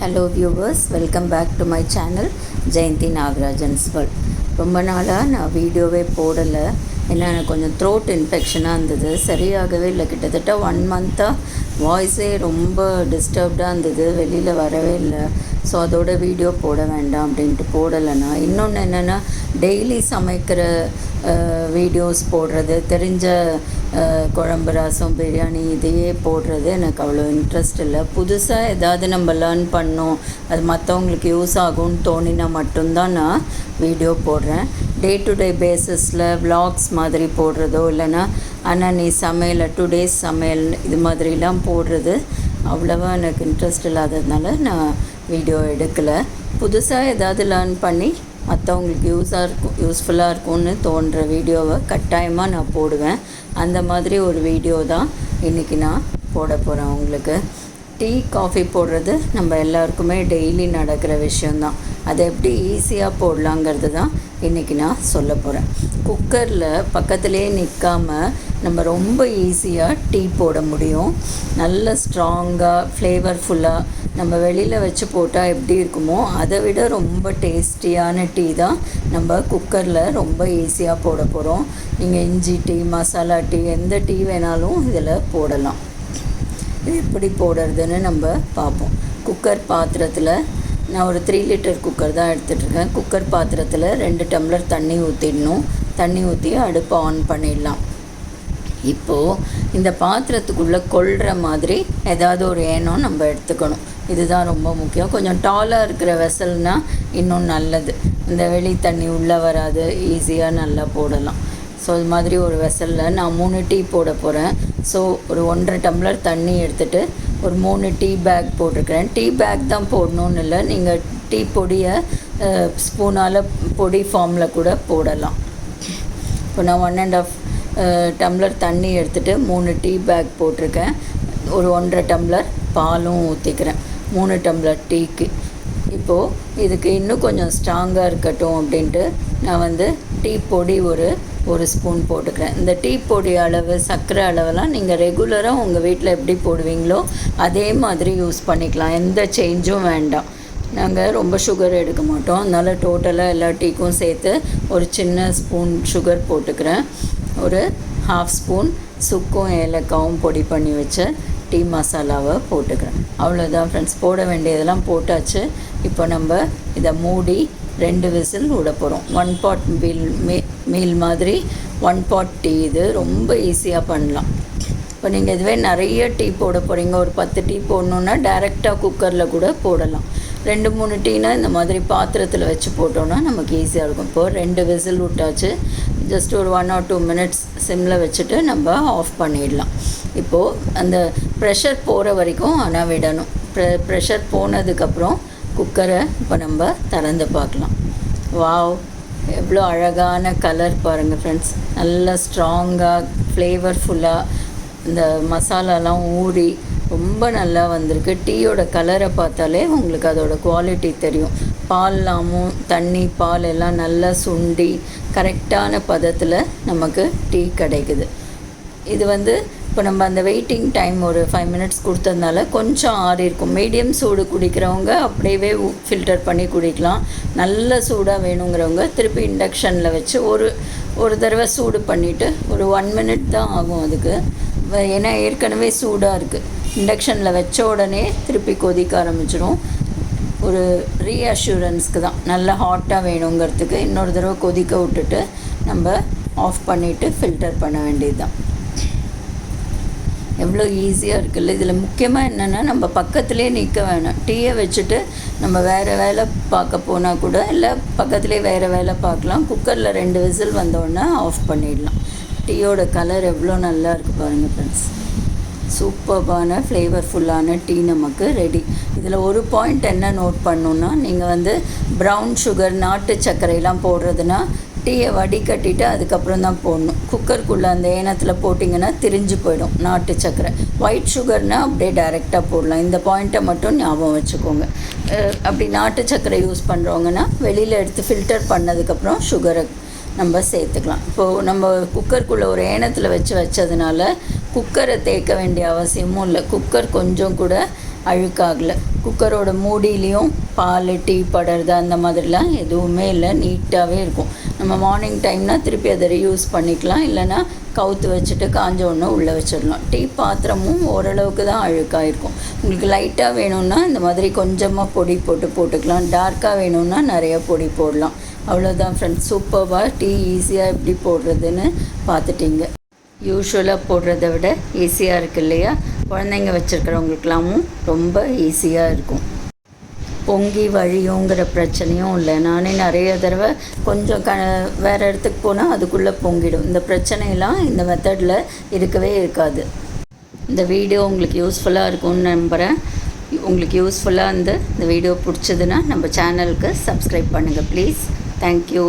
Hello viewers, welcome back to my channel Jayanthi Nagarajan's world. ரொம்ப நாளாக நான் வீடியோவே போடலை. ஏன்னா எனக்கு கொஞ்சம் த்ரோட் இன்ஃபெக்ஷனாக இருந்தது, சரியாகவே இல்லை. கிட்டத்தட்ட 1 மந்த்தாக வாய்ஸே ரொம்ப டிஸ்டர்ப்டாக இருந்தது, வெளியில் வரவே இல்லை. ஸோ அதோட வீடியோ போட வேண்டாம் அப்படின்ட்டு போடலைன்னா. இன்னொன்று என்னென்னா, டெய்லி சமைக்கிற வீடியோஸ் போடுறது, தெரிஞ்ச குழம்பு, ரசம், பிரியாணி இதையே போடுறது எனக்கு அவ்வளோ இன்ட்ரெஸ்ட் இல்லை. புதுசாக ஏதாவது நம்ம லேர்ன் பண்ணோம், அது மற்றவங்களுக்கு யூஸ் ஆகும்னு தோணினா மட்டும்தான் நான் வீடியோ போடுறேன். டே டு டே பேஸஸில் விலாக்ஸ் மாதிரி போடுறதோ, இல்லைன்னா அன்னன்னை சமையல், 2 days சமையல், இது மாதிரிலாம் போடுறது அவ்வளோவா எனக்கு இன்ட்ரெஸ்ட் இல்லாததுனால நான் வீடியோ எடுக்கலை. புதுசாக ஏதாவது லேர்ன் பண்ணி மற்றவங்களுக்கு யூஸ்ஃபுல்லாக இருக்கும்னு தோன்ற வீடியோவை கட்டாயமாக நான் போடுவேன். அந்த மாதிரி ஒரு வீடியோ தான் இன்றைக்கி நான் போட போகிறேன் உங்களுக்கு. டீ, காஃபி போடுறது நம்ம எல்லாருக்குமே டெய்லி நடக்கிற விஷயந்தான். அதை எப்படி ஈஸியாக போடலாங்கிறது தான் இன்றைக்கி நான் சொல்ல போகிறேன். குக்கரில் பக்கத்துலேயே நிற்காமல் நம்ம ரொம்ப ஈஸியாக டீ போட முடியும். நல்ல ஸ்ட்ராங்காக, ஃப்ளேவர்ஃபுல்லாக நம்ம வெளியில் வச்சு போட்டால் எப்படி இருக்குமோ அதை விட ரொம்ப டேஸ்டியான டீ தான் நம்ம குக்கரில் ரொம்ப ஈஸியாக போட போகிறோம். நீங்கள் இஞ்சி டீ, மசாலா டீ, எந்த டீ வேணாலும் இதில் போடலாம். இது எப்படி போடுறதுன்னு நம்ம பார்ப்போம். குக்கர் பாத்திரத்தில் நான் ஒரு 3 லிட்டர் குக்கர் தான் எடுத்துகிட்ருக்கேன். குக்கர் பாத்திரத்தில் 2 டம்ளர் தண்ணி ஊற்றிடணும். தண்ணி ஊற்றி அடுப்பை ஆன் பண்ணிடலாம். இப்போது இந்த பாத்திரத்துக்குள்ளே கொள்கிற மாதிரி ஏதாவது ஒரு ஏனம் நம்ம எடுத்துக்கணும். இதுதான் ரொம்ப முக்கியம். கொஞ்சம் டாலாக இருக்கிற வெசல்னால் இன்னும் நல்லது. இந்த வெளி தண்ணி உள்ளே வராது, ஈஸியாக நல்லா போடலாம். ஸோ இது மாதிரி ஒரு வெசலில் நான் 3 டீ போட போகிறேன். ஸோ ஒரு 1.5 டம்ளர் தண்ணி எடுத்துகிட்டு ஒரு 3 டீ பேக் போட்டிருக்கிறேன். டீ பேக் தான் போடணுன்னு இல்லை, நீங்கள் டீ பொடியை ஸ்பூனால் பொடி ஃபார்மில் கூட போடலாம். இப்போ நான் 1.5 டம்ளர் தண்ணி எடுத்துகிட்டு 3 டீ பேக் போட்டிருக்கேன். ஒரு 1.5 டம்ளர் பாலும் ஊற்றிக்கிறேன் 3 டம்ளர் டீக்கு. இப்போது இதுக்கு இன்னும் கொஞ்சம் ஸ்ட்ராங்காக இருக்கட்டும் அப்படின்ட்டு நான் டீ பொடி ஒரு ஸ்பூன் போட்டுக்கிறேன். இந்த டீ பொடி அளவு, சர்க்கரை அளவெல்லாம் நீங்கள் ரெகுலராக உங்கள் வீட்டில் எப்படி போடுவீங்களோ அதே மாதிரி யூஸ் பண்ணிக்கலாம். எந்த சேஞ்சும் வேண்டாம். நாங்கள் ரொம்ப சுகர் எடுக்க மாட்டோம், அதனால் டோட்டலாக எல்லா டீக்கும் சேர்த்து ஒரு சின்ன ஸ்பூன் சுகர் போட்டுக்கிறேன். ஒரு 1/2 ஸ்பூன் சுக்கும் ஏலக்காவும் பொடி பண்ணி வச்ச டீ மசாலாவை போட்டுக்கிறேன். அவ்வளோதான் ஃப்ரெண்ட்ஸ், போட வேண்டியதெல்லாம் போட்டாச்சு. இப்போ நம்ம இதை மூடி 2 விசில் விட போகிறோம். 1 pot மீல் மாதிரி 1 pot டீ. இது ரொம்ப ஈஸியாக பண்ணலாம். இப்போ நீங்கள் இதுவே நிறைய டீ போட போகிறீங்க, ஒரு 10 டீ போடணுன்னா டைரெக்டாக குக்கரில் கூட போடலாம். 2-3 டீனா இந்த மாதிரி பாத்திரத்தில் வச்சு போட்டோன்னா நமக்கு ஈஸியாக இருக்கும். இப்போது 2 விசில் விட்டாச்சு. ஜஸ்ட் ஒரு 1 or 2 minutes சிம்மில் வச்சுட்டு நம்ம ஆஃப் பண்ணிடலாம். இப்போது அந்த ப்ரெஷர் போகிற வரைக்கும் ஆனால் விடணும். ப்ரெஷர் போனதுக்கப்புறம் குக்கரை இப்போ நம்ம திறந்து பார்க்கலாம். வாவ், எவ்வளோ அழகான கலர் பாருங்கள் ஃப்ரெண்ட்ஸ். நல்லா ஸ்ட்ராங்காக, ஃப்ளேவர்ஃபுல்லாக இந்த மசாலாலாம் ஊறி ரொம்ப நல்லா வந்திருக்கு. டீயோட கலரை பார்த்தாலே உங்களுக்கு அதோட குவாலிட்டி தெரியும். பால்லாமும் தண்ணி, பால் எல்லாம் நல்லா சுண்டி கரெக்டான பதத்தில் நமக்கு டீ கிடைக்குது. இது இப்போ நம்ம அந்த வெயிட்டிங் டைம் ஒரு 5 minutes கொடுத்ததுனால கொஞ்சம் ஆறி இருக்கும். மீடியம் சூடு குடிக்கிறவங்க அப்படியே ஃபில்டர் பண்ணி குடிக்கலாம். நல்ல சூடாக வேணுங்கிறவங்க திருப்பி இண்டக்ஷனில் வச்சு ஒரு தடவை சூடு பண்ணிவிட்டு ஒரு 1 minute தான் ஆகும் அதுக்கு. ஏன்னா ஏற்கனவே சூடாக இருக்குது. இண்டக்ஷனில் வச்ச உடனே திருப்பி கொதிக்க ஆரம்பிச்சிடும். ஒரு ரீஅஷூரன்ஸ்க்கு தான், நல்லா ஹாட்டாக வேணுங்கிறதுக்கு இன்னொரு தடவை கொதிக்க விட்டுட்டு நம்ம ஆஃப் பண்ணிவிட்டு ஃபில்டர் பண்ண வேண்டியது தான். எவ்வளோ ஈஸியாக இருக்குல்ல. இதில் முக்கியமாக என்னென்னா, நம்ம பக்கத்துலேயே நிற்க வேணாம். டீயை வச்சுட்டு நம்ம வேறு வேலை பார்க்க போனால் கூட, இல்லை பக்கத்துலேயே வேறு வேலை பார்க்கலாம். குக்கரில் 2 விசில் வந்தோடனே ஆஃப் பண்ணிடலாம். டீயோட கலர் எவ்வளோ நல்லா இருக்குது பாருங்கள் ஃப்ரெண்ட்ஸ். சூப்பர்பான ஃப்ளேவர்ஃபுல்லான டீ நமக்கு ரெடி. இதில் ஒரு பாயிண்ட் என்ன நோட் பண்ணணுன்னா, நீங்கள் ப்ரௌன் சுகர், நாட்டு சர்க்கரையெல்லாம் போடுறதுனா டீயை வடிகட்டிட்டு அதுக்கப்புறம் தான் போடணும். குக்கருக்குள்ளே அந்த ஏனத்தில் போட்டிங்கன்னா திரிஞ்சு போயிடும் நாட்டு சர்க்கரை. ஒயிட் சுகர்னால் அப்படியே டைரெக்டாக போடலாம். இந்த பாயிண்ட்டை மட்டும் ஞாபகம் வச்சுக்கோங்க. அப்படி நாட்டு சர்க்கரை யூஸ் பண்ணுறவங்கன்னா வெளியில் எடுத்து ஃபில்டர் பண்ணதுக்கப்புறம் சுகரை நம்ம சேர்த்துக்கலாம். இப்போது நம்ம குக்கருக்குள்ளே ஒரு ஏனத்தில் வச்சதுனால குக்கரை தேய்க்க வேண்டிய அவசியமும் இல்லை. குக்கர் கொஞ்சம் கூட அழுக்காகலை. குக்கரோட மூடியிலையும் பால் டீ படுறது அந்த மாதிரிலாம் எதுவுமே இல்லை, நீட்டாகவே இருக்கும். நம்ம மார்னிங் டைம்னால் திருப்பி அதை ரீயூஸ் பண்ணிக்கலாம், இல்லைனா கவுத்து வச்சுட்டு காஞ்ச ஒன்று உள்ளே வச்சிடலாம். டீ பாத்திரமும் ஓரளவுக்கு தான் அழுக்காக இருக்கும். உங்களுக்கு லைட்டாக வேணும்னா இந்த மாதிரி கொஞ்சமாக பொடி போட்டுக்கலாம், டார்க்காக வேணும்னா நிறைய பொடி போடலாம். அவ்வளோதான் ஃப்ரெண்ட்ஸ், சூப்பராக டீ ஈஸியாக எப்படி போடுறதுன்னு பார்த்துட்டிங்க. யூஸ்வலாக போடுறத விட ஈஸியாக இருக்குது இல்லையா? குழந்தைங்க வச்சுருக்கிறவங்களுக்கெல்லாமும் ரொம்ப ஈஸியாக இருக்கும். பொங்கி வழியுங்கிற பிரச்சனையும் இல்லை. நானே நிறைய தடவை கொஞ்சம் வேறு இடத்துக்கு போனால் அதுக்குள்ளே பொங்கிடும். இந்த பிரச்சனையெல்லாம் இந்த மெத்தடில் இருக்கவே இருக்காது. இந்த வீடியோ உங்களுக்கு யூஸ்ஃபுல்லாக இருக்கும்னு நம்புகிறேன். உங்களுக்கு யூஸ்ஃபுல்லாக இந்த வீடியோ பிடிச்சதுன்னா நம்ம சேனலுக்கு சப்ஸ்கிரைப் பண்ணுங்கள் ப்ளீஸ். தேங்க்யூ.